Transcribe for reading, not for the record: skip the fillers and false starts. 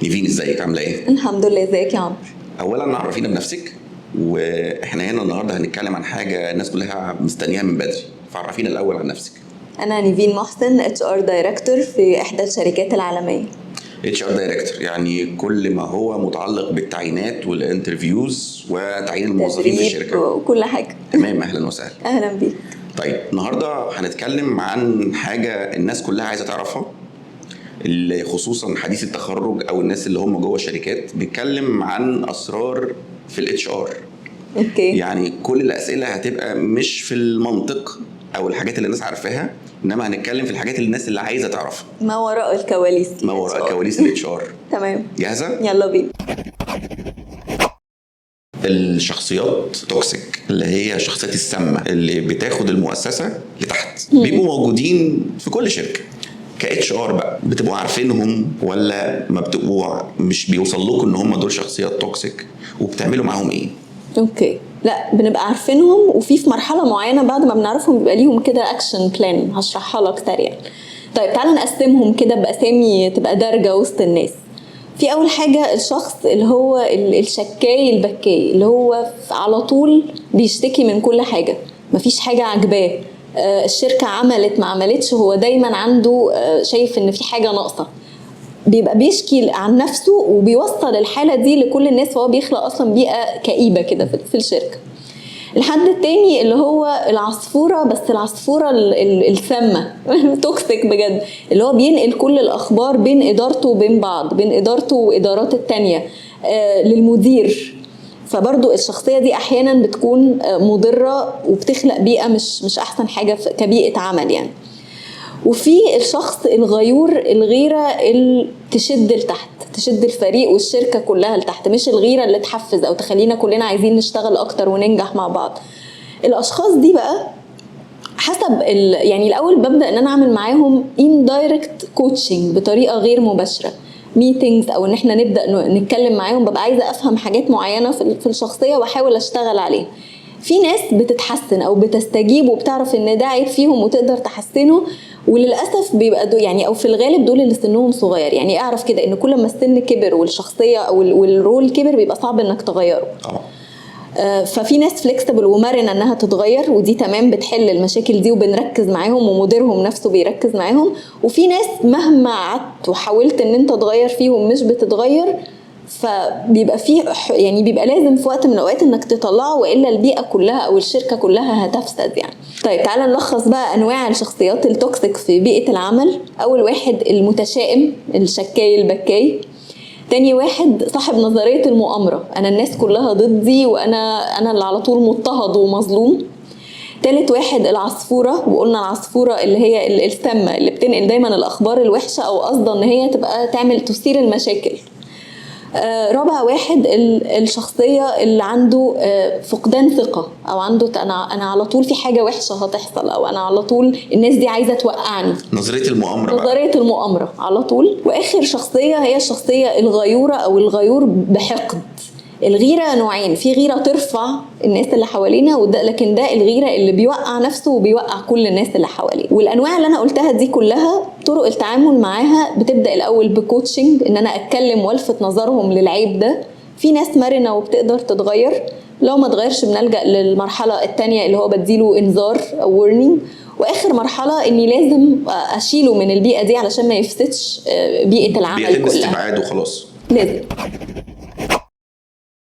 نيفين ازيك عامله ايه؟ الحمد لله. ازيك يا عمرو؟ اولا عرفينا بنفسك، واحنا هنا النهارده هنتكلم عن حاجه الناس كلها مستنياها من بدري، فعرفينا الاول عن نفسك. انا نيفين محسن، HR دايركتور في احدى الشركات العالميه. HR دايركتور يعني كل ما هو متعلق بالتعيينات والانترفيوز وتعيين الموظفين في الشركه وكل حاجه. تمام، اهلا وسهلا. اهلا بيك. طيب النهارده هنتكلم عن حاجه الناس كلها عايزه تعرفها، اللي خصوصا حديث التخرج او الناس اللي هم جوه الشركات، بيتكلم عن اسرار في الاتش ار. اوكي. يعني كل الاسئله هتبقى مش في المنطق او الحاجات اللي الناس عارفاها، انما هنتكلم في الحاجات اللي الناس اللي عايزه تعرفها، ما وراء الكواليس. ما وراء كواليس الاتش ار. تمام، جاهزه؟ يلا بينا. الشخصيات توكسيك اللي هي الشخصيات السامه اللي بتاخد المؤسسه لتحت بيبقوا موجودين في كل شركه. كاتش ار بقى بتبقوا عارفينهم ولا ما بتبقوا مش بيوصل لكم ان هم دول شخصيات توكسيك، وبتعملوا معاهم ايه؟ اوكي، لا بنبقى عارفينهم، وفي مرحله معينه بعد ما بنعرفهم بيبقى ليهم كده اكشن بلان هشرحها لك سريعا. طيب تعالى نقسمهم كده باسامي تبقى دارجه وسط الناس. في اول حاجه الشخص اللي هو الشكاي البكاي، اللي هو على طول بيشتكي من كل حاجه، مفيش حاجه عجباه. الشركه عملت ما عملتش، هو دايما عنده شايف ان في حاجه ناقصه، بيبقى بيشكي عن نفسه وبيوصل الحاله دي لكل الناس، فهو بيخلق اصلا بيئه كئيبه كده في الشركه. الحد التاني اللي هو العصفورة، بس العصفورة السامة توكسيك بجد، اللي هو بينقل كل الأخبار بين إدارته وبين بعض، بين إدارته وإدارات التانية للمدير. فبرضو الشخصية دي أحيانا بتكون مضرة وبتخلق بيئة مش أحسن حاجة كبيئة عمل يعني. وفي الشخص الغيور، الغيرة اللي تشد لتحت، تشد الفريق والشركة كلها لتحت، مش الغيرة اللي تحفز أو تخلينا كلنا عايزين نشتغل أكتر وننجح مع بعض. الأشخاص دي بقى حسب يعني الأول ببدأ إن أنا أعمل معاهم indirect coaching بطريقة غير مباشرة، ميتينجز أو إن إحنا نبدأ نتكلم معاهم. ببقى عايزة أفهم حاجات معينة في الشخصية وأحاول أشتغل عليها. في ناس بتتحسن أو بتستجيب وبتعرف إن ده عيب فيهم وتقدر تحسنه، وللأسف بيبقى يعني أو في الغالب دول اللي سنهم صغير. يعني أعرف كده إن كل ما السن كبر والشخصية أو والرول كبر بيبقى صعب إنك تغيره. ففي ناس فليكسبل ومرنة انها تتغير، ودي تمام بتحل المشاكل دي وبنركز معاهم ومديرهم نفسه بيركز معاهم. وفي ناس مهما قعدت وحاولت ان انت تغير فيهم مش بتتغير، فبيبقى فيه يعني بيبقى لازم في وقت من الاوقات انك تطلعه، والا البيئة كلها او الشركة كلها هتفسد يعني. طيب تعالى نلخص بقى انواع الشخصيات التوكسيك في بيئة العمل. اول واحد المتشائم الشكاي البكاي. تاني واحد صاحب نظرية المؤامرة، أنا الناس كلها ضدي وأنا اللي على طول مضطهد ومظلوم. تالت واحد العصفورة، وقلنا العصفورة اللي هي السامة اللي بتنقل دايما الأخبار الوحشة أو قصدا إن هي تبقى تثير المشاكل. رابع واحد الشخصية اللي عنده فقدان ثقة، أو عنده أنا على طول في حاجة وحشة هتحصل، أو أنا على طول الناس دي عايزة توقعني، نظرية المؤامرة نظرية المؤامرة على طول. وآخر شخصية هي الشخصية الغيورة أو الغيور بحقد. الغيرة نوعين، في غيرة ترفع الناس اللي حوالينا، لكن ده الغيرة اللي بيوقع نفسه وبيوقع كل الناس اللي حواليه. والأنواع اللي أنا قلتها دي كلها طرق التعامل معاها بتبدأ الأول بكوتشنج، إن أنا أتكلم والفت نظرهم للعيب ده. في ناس مرنة وبتقدر تتغير، لو ما تغيرش بنلجأ للمرحلة التانية اللي هو بديله إنذار أو warning. واخر مرحله اني لازم اشيله من البيئه دي علشان ما يفسدش بيئه العمل كلها. بيئه الاستبعاد وخلاص لازم.